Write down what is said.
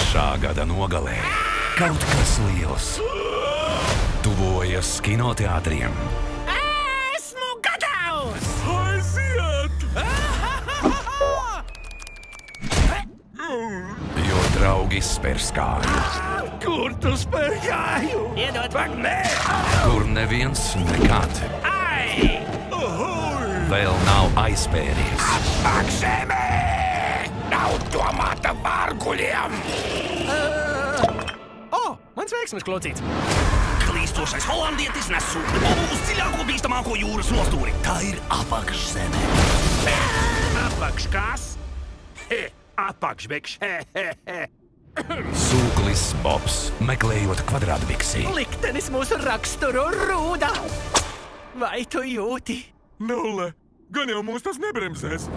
Šā gada nogalē kaut kas liels tuvojas kinoteātriem. Esmu gatavs! Aiziet! Jo draugi spērs kāju, Kur tu spēr kāju? Iedod! Ak, nē! kur neviens nekad Ai! vēl nav aizspēries. Ak, zemē! Nav domāta vārguļiem! Mans veiksmes klocīts! Klīstošais holandietis nes sūkni bolu uz dziļāko bīstamāko jūras nostūri. Tā ir apakšzeme. Apakškas? Apakšbikš! Sūklis Bobs, meklējot kvadrātbiksi. Liktenis mūsu raksturu rūda! Vai tu jūti? Nulle! Gan jau mūs tas nebremzēs.